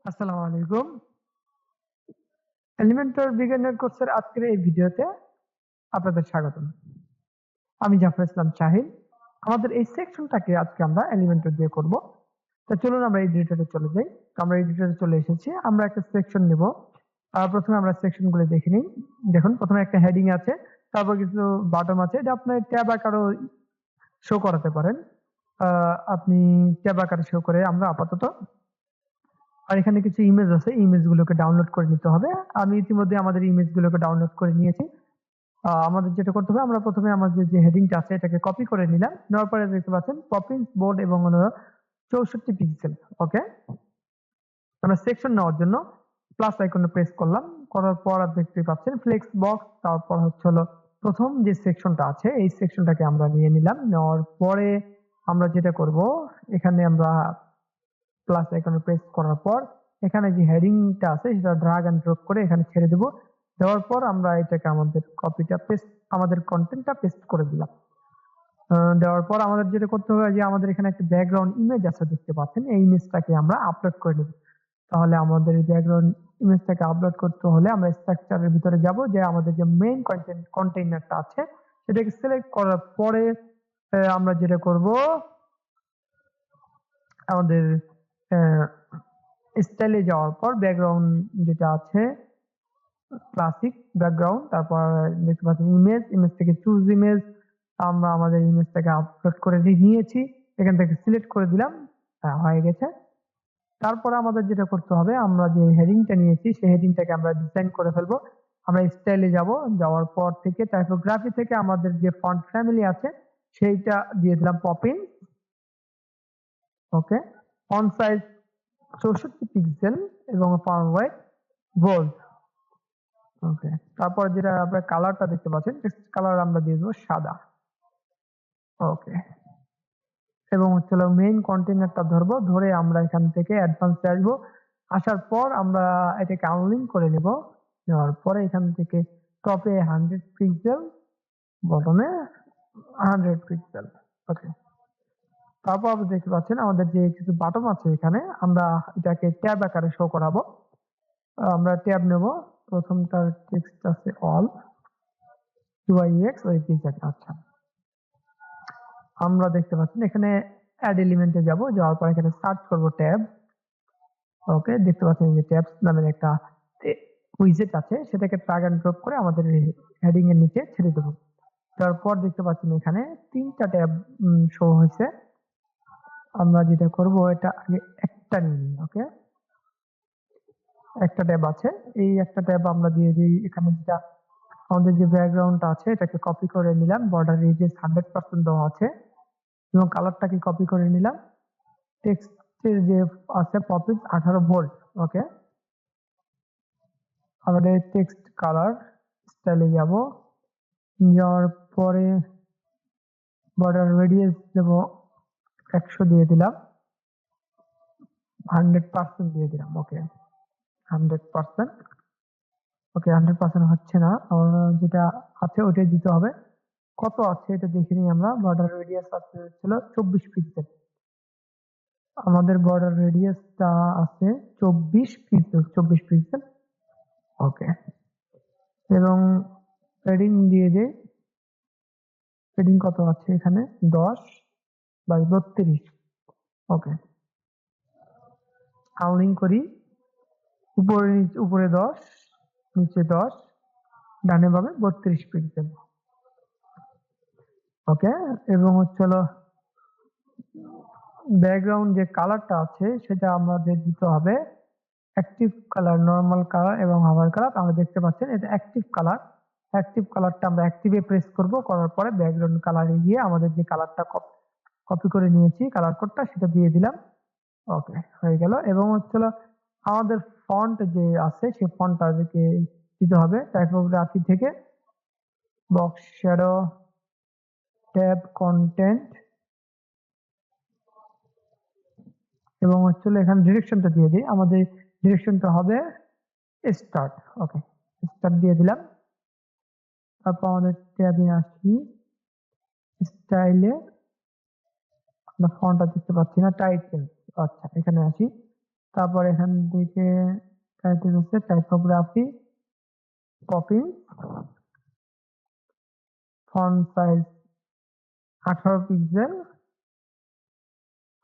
আসসালামু আলাইকুম। এলিমেন্টারি বিজ্ঞানের কোর্সের আজকের এই ভিডিওতে আপনাদের স্বাগতম। আমি জাফর ইসলাম শাহিন। আমাদের এই সেকশনটাকে আজকে আমরা এলিমেন্টারি দিয়ে করব। তো চলুন আমরা এডিটরে চলে যাই। তো আমরা এডিটরে চলে এসেছি। আমরা একটা সেকশন নেব। প্রথমে আমরা সেকশনগুলো দেখে নিই। দেখুন প্রথমে একটা হেডিং আছে, তারপর কিছু বাটন আছে। এটা আপনি ট্যাব আকারেও শো করাতে পারেন। আপনি ট্যাব আকারে শো করে আমরা আপাতত আর এখানে কিছু ইমেজ আছে, ইমেজগুলোকে ডাউনলোড করে নিতে হবে। আমি ইতিমধ্যে আমাদের ইমেজগুলোকে ডাউনলোড করে নিয়েছি। আমাদের যেটা করতে হবে, আমরা প্রথমে আমাদের যে হেডিংটা আছে এটাকে কপি করে নিলাম। নেওয়ার পরে দেখতে পাচ্ছেন পপিন্স বোর্ড এবং হলো 64 পিক্সেল। ওকে? আমরা সেকশন নেওয়ার জন্য প্লাস আইকনে প্রেস করলাম। করার পর আর দেখতে পাচ্ছেন ফ্লেক্স বক্স, তারপর হচ্ছে হলো প্রথম যে সেকশনটা আছে এই সেকশনটাকে আমরা নিয়ে নিলাম। নেওয়ার পরে আমরা যেটা করব, এখানে আমরা প্লাস আইকনে প্রেস করার পর এখানে যে হেডিংটা আছে সেটা ড্রাগ এন্ড ড্রপ করে এখানে ছেড়ে দেব। দেওয়ার পর আমরা এটাকে আমাদের কন্টেন্টটা পেস্ট করে দিলাম। দেওয়ার পর আমাদের যেটা করতে হবে, যে আমাদের এখানে একটা ব্যাকগ্রাউন্ড ইমেজ আছে দেখতে পাচ্ছেন, এই ইমেজটাকে আমরা আপলোড করে নেব। তাহলে আমাদের এই ব্যাকগ্রাউন্ড ইমেজটাকে আপলোড করতে হলে আমরা স্ট্রাকচারের ভিতরে যাব, যে আমাদের যে মেইন কন্টেইনারটা আছে সেটাকে সিলেক্ট করার পরে আমরা যেটা করব, আমাদের স্টাইলে যাওয়ার পর ব্যাকগ্রাউন্ড যেটা আছে ক্লাসিক ব্যাকগ্রাউন্ড, তারপর দেখতে পাচ্ছেন ইমেজ থেকে চুজ ইমেজ, আমরা আমাদের ইমেজটাকে আপলোড করে নিয়েছি। এখান থেকে সিলেক্ট করে দিলাম, হয়ে গেছে। তারপর আমাদের যেটা করতে হবে, আমরা যে হেডিংটা নিয়েছি সেই হেডিংটাকে আমরা ডিজাইন করে ফেলবো। আমরা স্টাইলে যাব, যাওয়ার পর থেকে টাইপোগ্রাফি থেকে আমাদের যে ফন্ট ফ্যামিলি আছে সেইটা দিয়ে দিলাম পপিন। ওকে, ফন্ট সাইজ 64 পিক্সেল এবং ফন্ট ওয়েট বোল্ড। ওকে, তারপর যেটা আপনার কালারটা দেখতে পাচ্ছেন, টেক্সট কালার আমরা দিয়ে দেবো সাদা। ওকে, এবং হচ্ছে মেইন কন্টেইনারটা ধরবো, ধরে আমরা এখান থেকে অ্যাডভান্সে আসবো। আসার পর আমরা এটাকে আনলিঙ্ক করে নেব। নেওয়ার পরে এখান থেকে টপে 100 পিক্সেল, বটমে 100 পিক্সেল। ওকে, তারপর আপনি দেখতে পাচ্ছেন আমাদের যে কিছু বাটন আছে এখানে, আমরা এটাকে ট্যাব আকারে শো করাবো। আমরা ট্যাব নেব। প্রথমটার টেক্সট আছে অল ইউআইএক্স ওই ডিজাইন। আচ্ছা, আমরা দেখতে পাচ্ছেন এখানে অ্যাড এলিমেন্টে যাব, যাওয়ার পর এখানে সার্চ করব ট্যাব। ওকে, দেখতে পাচ্ছেন যে ট্যাবস নামের একটা উইজেট আছে, সেটাকে ড্রাগ এন্ড ড্রপ করে আমাদের হেডিং এর নিচে ছেড়ে দেবো। তারপর দেখতে পাচ্ছেন এখানে 3টা ট্যাব শো হয়েছে। আমরা যেটা করব, এটা আগে একটা নিয়ে নিই। ওকে, একটা ট্যাব আছে, এই একটা ট্যাব আমরা দিয়ে দিই। এখানে যেটা আমাদের যে ব্যাকগ্রাউন্ডটা আছে এটাকে কপি করে নিলাম, বর্ডার রেডিয়াস 100% দেওয়া আছে এবং কালারটাকে কপি করে নিলাম। টেক্সটের যে আছে পপিস 18 ভোল্ট। ওকে, আমাদের টেক্সট কালার স্টাইলে যাব, যাওয়ার পরে বর্ডার রেডিয়াস দেব 100 দিয়ে দিলাম, 100% দিয়ে দিলাম। ওকে, 100%। ওকে, 100% হচ্ছে না, যেটা আছে ওইটাই দিতে হবে। কত আছে এটা দেখে নিই আমরা। বর্ডার রেডিয়াস আছে ছিল 24 পিক্সেল। আমাদের বর্ডার রেডিয়াসটা আছে 24 পিক্সেল। ওকে, এবং পেডিং দিয়ে দেই। পেডিং কত আছে এখানে, 10/32। ওকে, কাউন্টিং করি, উপরে 10, নিচে 10, ডানে বামে 32 পিক্সেল। ওকে, এবং হচ্ছে ব্যাকগ্রাউন্ড যে কালারটা আছে সেটা আমাদের দিতে হবে অ্যাক্টিভ কালার, নরমাল কালার এবং হাভার কালার। আমরা দেখতে পাচ্ছেন এটা অ্যাক্টিভ কালার। অ্যাক্টিভ কালারটা আমরা অ্যাক্টিভে প্রেস করব, করার পরে ব্যাকগ্রাউন্ড কালারে গিয়ে আমাদের যে কালারটা কপি করে নিয়েছি কালার কোডটা সেটা দিয়ে দিলাম। ওকে, হয়ে গেল। এবং হচ্ছে আমাদের ফন্ট যে আছে সেই ফন্টটাকে দিতে হবে টাইপোগ্রাফি থেকে বক্স শ্যাডো ট্যাব কন্টেন্ট, এবং হচ্ছে এখানে ডিরেকশনটা দিয়ে দিই। আমাদের ডিরেকশনটা হবে স্টার্ট। ওকে, স্টার্ট দিয়ে দিলাম। তারপর আমাদের ট্যাবে আসি, স্টাইলে আমরা ফন্টটা দেখতে পাচ্ছি না, টাইটেল। আচ্ছা, এখানে আসি, তারপর এখান থেকে typography, copy, font size 18 pixel,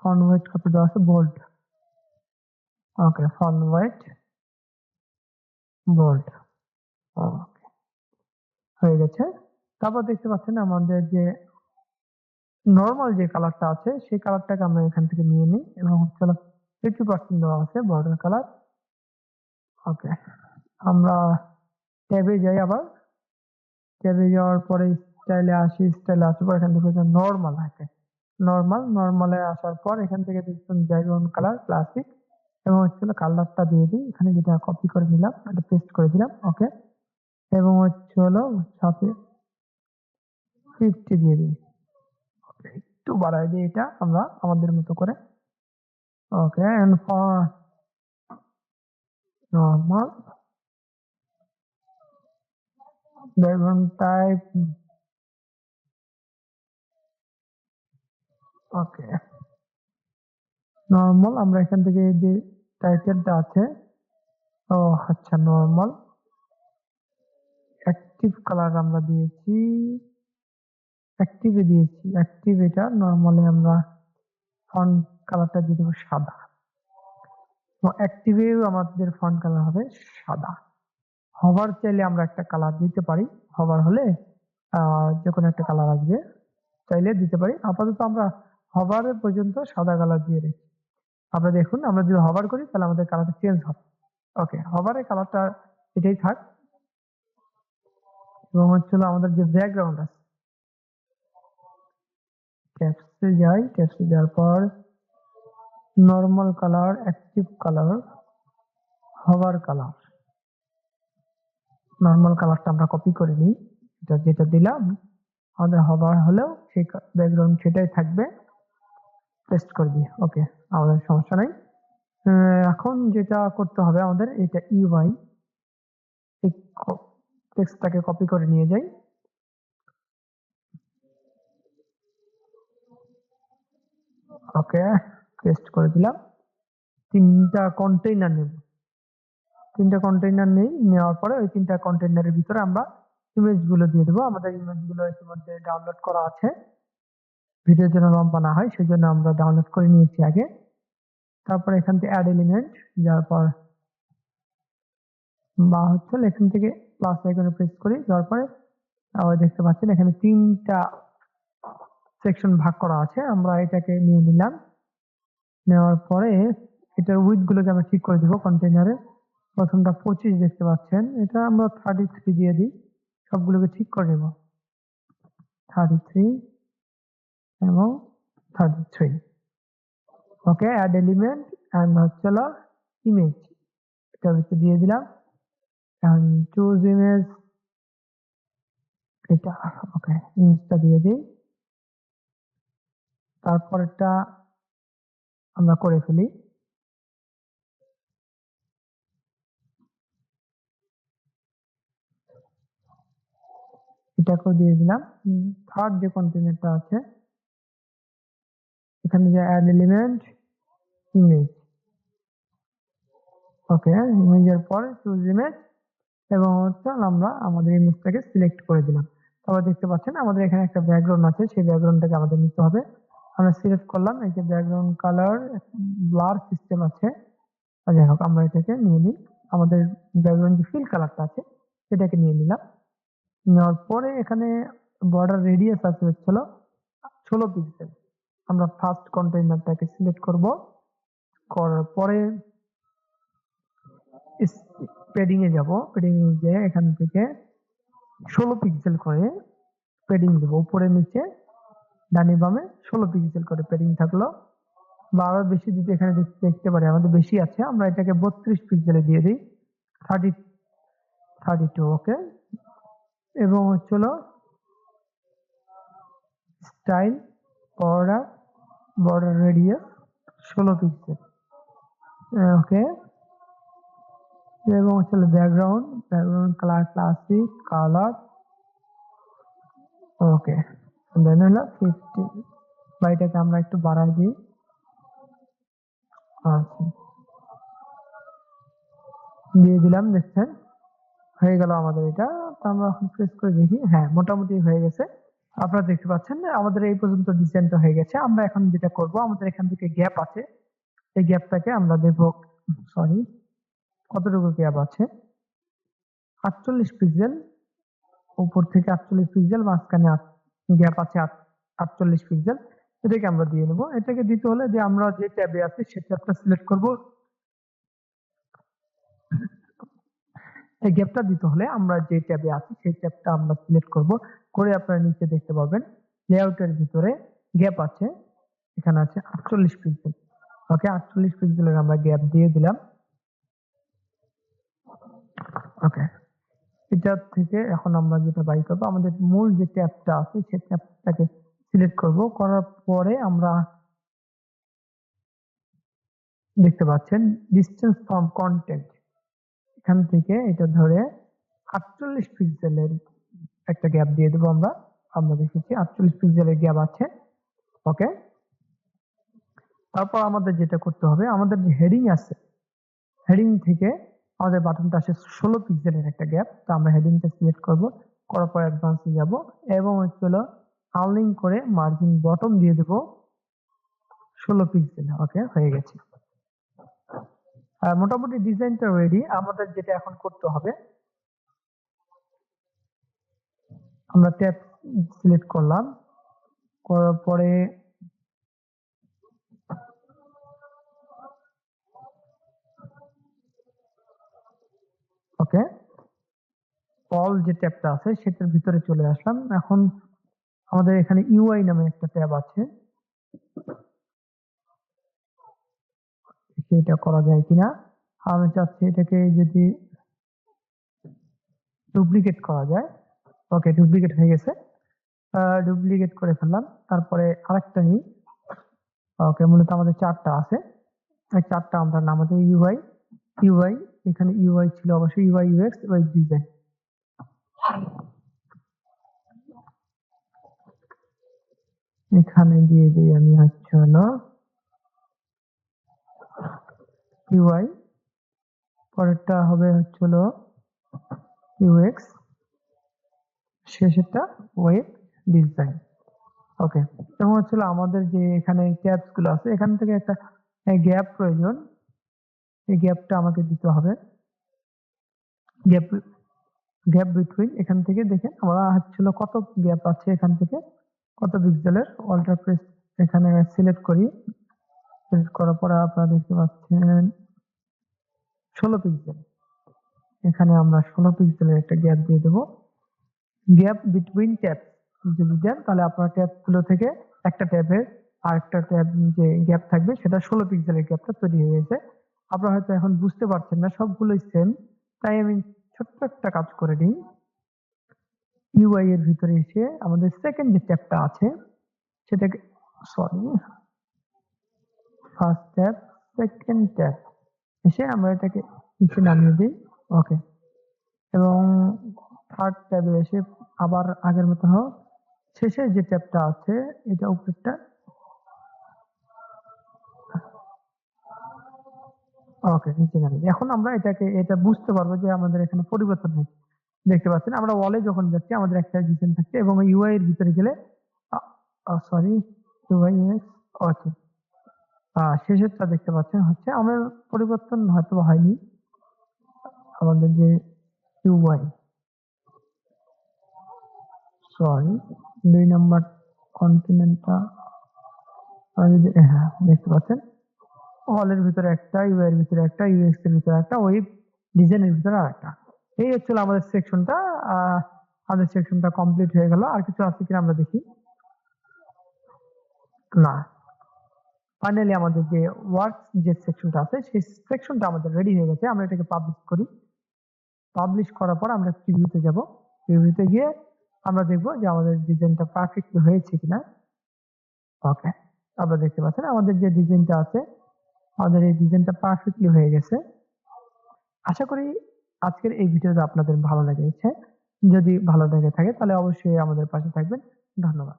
font wait কত দেওয়া আছে, বোল্ড। ওকে, ফন্ট ওয়েট বোল্ড। ওকে, হয়ে গেছে। তারপর দেখতে পাচ্ছেন আমাদের যে নরমাল যে কালারটা আছে সেই কালারটাকে আমরা এখান থেকে নিয়ে নিই এবং হচ্ছে 50% দেওয়া আছে বর্ডার কালার। ওকে, আমরা ট্যাবে যাই, আবার ট্যাবে যাওয়ার পরে স্টাইলে আসি, স্টাইলে আসার পর এখান থেকে নরমাল আছে, নরমালে আসার পর এখান থেকে দেখছেন ব্যাকগ্রাউন্ড কালার ক্লাসিক এবং হচ্ছে কালারটা দিয়ে দিই এখানে, যেটা কপি করে নিলাম এটা পেস্ট করে দিলাম। ওকে, এবং হচ্ছে সাথে 50 দিয়ে দিই। ওকে, একটু বাড়াই দিই এটা আমরা আমাদের মতো করে। Okay, and for normal background type. Okay, normal আমরা এখান থেকে যে টাইটেলটা আছে, ও আচ্ছা নরমাল, অ্যাক্টিভ কালার আমরা দিয়েছি, অ্যাক্টিভে দিয়েছি, অ্যাক্টিভ এটা, নরমালে আমরা ফন্ট কালারটা দিয়ে দেবো সাদা। অ্যাক্টিভেও আমাদের ফন্ট কালার হবে সাদা। হভার চাইলে আমরা একটা কালার দিতে পারি, হভার হলে যে কোনো একটা কালার আসবে, চাইলে দিতে পারি। আপাতত আমরা হভার পর্যন্ত সাদা কালার দিয়ে রেখেছি। আপনারা দেখুন, আমরা যদি হভার করি তাহলে আমাদের কালারটা চেঞ্জ হবে। ওকে, হভারের কালারটা এটাই থাক। এবং হচ্ছিল আমাদের যে ব্যাকগ্রাউন্ড আছে, ট্যাবসে যাই, ট্যাবসে যাওয়ার পর normal colour, active colour, hover colour. Normal কালারটা আমরা কপি করে নিই, এটা যেটা দিলাম আমাদের হভার হলেও সেই ব্যাকগ্রাউন্ড সেটাই থাকবে, পেস্ট করে দিই। ওকে, আমাদের সমস্যা নাই। এখন যেটা করতে হবে আমাদের, এটা ইউআই টেক্সটটাকে কপি করে নিয়ে যাই। ওকে, পেস্ট করে দিলাম। তিনটা কন্টেইনার নেব, তিনটা কন্টেইনার নেওয়ার পরে ওই তিনটা কন্টেইনারের ভিতরে আমরা ইমেজ গুলো দিয়ে দেবো। আমাদের ইমেজ গুলো ইতিমধ্যে ডাউনলোড করা আছে, ভিডিও যেন লম্বা না হয় সেই জন্য আমরা ডাউনলোড করে নিয়েছি আগে। তারপর এখান থেকে অ্যাড এলিমেন্ট যাওয়ার পর বা হচ্ছে এখান থেকে প্লাস আইকনে প্রেস করি, যাওয়ার পরে আবার দেখতে পাচ্ছেন এখানে তিনটা সেকশন ভাগ করা আছে, আমরা এটাকে নিয়ে নিলাম। নেওয়ার পরে এটার উইডথ গুলোকে আমরা ঠিক করে দিব। কন্টেইনারে প্রথমটা 25 দেখতে পাচ্ছেন, এটা আমরা 33 দিয়ে দিই, সবগুলোকে ঠিক করে নেব, 33 এবং 33। ওকে, অ্যাড এলিমেন্ট এন্ড হচ্ছে ইমেজ, এটা হচ্ছে দিয়ে দিলাম। এন্ড চুজ ইমেজ, এটা ওকে, ইমেজটা দিয়ে দিই। তারপরটা আমরা করে ফেলি, এটাকেও দিয়ে দিলাম। থার্ড যে কন্টেইনারটা আছে এখানে যে অ্যাড এলিমেন্ট ইমেজ, ওকে, ইমেজের পর চুজ ইমেজ এবং হচ্ছে আমরা আমাদের ইমেজটাকে সিলেক্ট করে দিলাম। তারপর দেখতে পাচ্ছেন আমাদের এখানে একটা ব্যাকগ্রাউন্ড আছে, সেই ব্যাকগ্রাউন্ডটাকে আমাদের নিতে হবে। আমরা সিলেক্ট করলাম, এই যে ব্যাকগ্রাউন্ড কালার ব্লার সিস্টেম আছে, যাই হোক আমরা এটাকে নিয়ে নিই। আমাদের ব্যাকগ্রাউন্ড যে ফিল কালারটা আছে সেটাকে নিয়ে নিলাম। নেওয়ার পরে এখানে বর্ডার রেডিয়াস আছে হচ্ছিল 16 পিক্সেল। আমরা ফার্স্ট কন্টেইনারটাকে সিলেক্ট করব, করার পরে প্যাডিং এ যাব, প্যাডিং এ গিয়ে এখান থেকে 16 পিক্সেল করে প্যাডিং দেব, উপরে নিচে ডানে বামে 16 পিক্সেল করে প্যাডিং থাকলো। বা আরো বেশি দিতে এখানে দেখতে পারি আমাদের বেশি আছে, আমরা এটাকে 32 পিক্সেলে দিয়ে দিই, 32। ওকে, এবং হচ্ছিল স্টাইল বর্ডার রেডিয়াস 16 পিক্সেল। ওকে, এবং হচ্ছে ব্যাকগ্রাউন্ড কালার ক্লাসিক কালার। ওকে, দেন হলো 50, বা এটাকে আমরা একটু বাড়াই দিই। আচ্ছা, দিয়ে দিলাম, দেখছেন হয়ে গেল আমাদের এটা। তো আমরা এখন প্রেস করে দেখি, হ্যাঁ মোটামুটি হয়ে গেছে। আপনারা দেখতে পাচ্ছেন আমাদের এই পর্যন্ত ডিজাইনটা হয়ে গেছে। আমরা এখন যেটা করব, আমাদের এখান থেকে গ্যাপ আছে, এই গ্যাপটাকে আমরা দেব, সরি কতটুকু গ্যাপ আছে, 48 পিক্সেল, উপর থেকে 48 পিক্সেল, মাঝখানে গ্যাপ আছে 48 পিক্সেল। এটাকে আমরা দিয়ে নেব। এটাকে দিতে হলে যে আমরা যে ট্যাবে আছি সেই ট্যাবটা সিলেক্ট করব। এই গ্যাপটা দিতে হলে আমরা যে ট্যাবে আছি সেই ট্যাবটা আমরা সিলেক্ট করব, করে আপনারা নিচে দেখতে পাবেন লেআউটের ভিতরে গ্যাপ আছে, এখানে আছে 48 পিক্সেল। ওকে, 48 পিক্সেলের আমরা গ্যাপ দিয়ে দিলাম। ওকে, এটা থেকে এখন আমরা যেটা বাই করব, আমাদের মূল যে ট্যাবটা আছে সেই ট্যাবটাকে সিলেক্ট করব, করার পরে আমরা দেখতে পাচ্ছেন ডিসটেন্স ফ্রম কন্টেন্ট, এখান থেকে এটা ধরে 48 পিক্সেলের একটা গ্যাপ দিয়ে দেবো আমরা। আমরা দেখেছি 48 পিক্সেলের গ্যাপ আছে। ওকে, তারপর আমাদের যেটা করতে হবে, আমাদের যে হেডিং আছে, হেডিং থেকে আমাদের বাটনটা আসে 16 পিক্সেলের একটা গ্যাপ। তো আমরা হেডিংটা সিলেক্ট করব, করার পর অ্যাডভান্সে যাব এবং হলো আনলিঙ্ক করে মার্জিন বটম দিয়ে দেব 16 পিক্সেল। ওকে, হয়ে গেছে। মোটামুটি ডিজাইনটা রেডি। আমাদের যেটা এখন করতে হবে, আমরা ট্যাব সিলেক্ট করলাম, করার পরে ওকে, অল যে ট্যাবটা আছে সেটার ভিতরে চলে আসলাম। এখন আমাদের এখানে ইউআই নামে একটা ট্যাব আছে, সেটা করা যায় কিনা। আমি চাচ্ছি এটাকে যদি ডুপ্লিকেট করা যায়। ওকে, ডুপ্লিকেট হয়ে গেছে, ডুপ্লিকেট করে ফেললাম। তারপরে আরেকটা নিই। ওকে, মূলত আমাদের চারটা আছে, এই চারটা আমরা নামাতে ইউআই, ইউআই, এখানে ইউআই ছিল অবশ্যই, ইউআই ইউএক্স, ওই ডিজাইন। এখানে দিয়ে দিই আমি হলো ইউআই, পরেরটা হবে হলো ইউএক্স, শেষেরটা ওয়েব ডিজাইন। ওকে, এবং আমাদের যে এখানে ট্যাবস গুলো আছে, এখান থেকে একটা গ্যাপ প্রয়োজন, এই গ্যাপটা আমাকে দিতে হবে। গ্যাপ, গ্যাপ বিটুইন, এখান থেকে দেখেন আমরা কত গ্যাপ আছে, এখান থেকে কত পিক্সেলের। অল্টার প্রেস এখানে সিলেক্ট করি, সিলেক্ট করার পরে আপনারা দেখতে পাচ্ছেন 16 পিক্সেল। এখানে আমরা 16 পিক্সেলের একটা গ্যাপ দিয়ে দেবো। গ্যাপ বিটুইন ট্যাব যদি দেন, তাহলে আপনার ট্যাব গুলো থেকে একটা ট্যাবের আরেকটা ট্যাব যে গ্যাপ থাকবে সেটা 16 পিক্সেলের গ্যাপটা তৈরি হয়ে গেছে। আপনারা হয়তো এখন বুঝতে পারছেন না, সবগুলোই সেম, তাই আমি ছোট্ট একটা কাজ করে দিই। ইউআই এর ভিতরে এসে আমাদের সেকেন্ড যে ট্যাবটা আছে সেটাকে, sorry, first tab, second tab, এসে আমরা এটাকে নিচে নামিয়ে দিই। ওকে, এবং থার্ড ট্যাবে এসে আবার আগের মতো হোক, শেষে যে ট্যাবটা আছে এটা উপরেরটা, ওকে, নিচে নামিয়ে। এখন আমরা এটা বুঝতে পারবো যে আমাদের এখানে পরিবর্তন হয়েছে। দেখতে পাচ্ছেন আমরা ওয়ালে যখন যাচ্ছি আমাদের একটা ডিজাইন থাকছে, এবং ইউআই এর ভিতরে গেলে সরি, ইউআই ওকে, শেষেরটা দেখতে পাচ্ছেন আমার পরিবর্তন হয়তো হয়নি। আমাদের যে ইউআই, সরি, 2 নম্বর কন্টিনেন্টটা হ্যাঁ দেখতে পাচ্ছেন, ওয়ালের ভিতরে একটা, ইউআই এর ভিতরে একটা, ইউএক্স এর ভিতরে একটা, ওয়েব ডিজাইনের ভিতরে আরেকটা। এই আমাদের সেকশনটা। আমাদের সেকশনটা কমপ্লিট হয়ে গেল। আর কিছু আছে কিনা আমরা দেখি। না, ফাইনালি আমাদের যে ওয়ার্ক যে সেকশনটা আছে সেই সেকশনটা আমাদের রেডি হয়ে গেছে। আমরা এটাকে পাবলিশ করি। পাবলিশ করার পর আমরা প্রিভিউতে যাব। প্রিভিউতে গিয়ে আমরা দেখব যে আমাদের ডিজাইনটা পারফেক্টলি হয়েছে কিনা। ওকে, আপনারা দেখতে পাচ্ছেন আমাদের যে ডিজাইনটা আছে, আমাদের এই ডিজাইনটা পারফেক্টলি হয়ে গেছে। আশা করি আজকের এই ভিডিওটা আপনাদের ভালো লেগেছে। যদি ভালো লেগে থাকে তাহলে অবশ্যই আমাদের পাশে থাকবেন। ধন্যবাদ।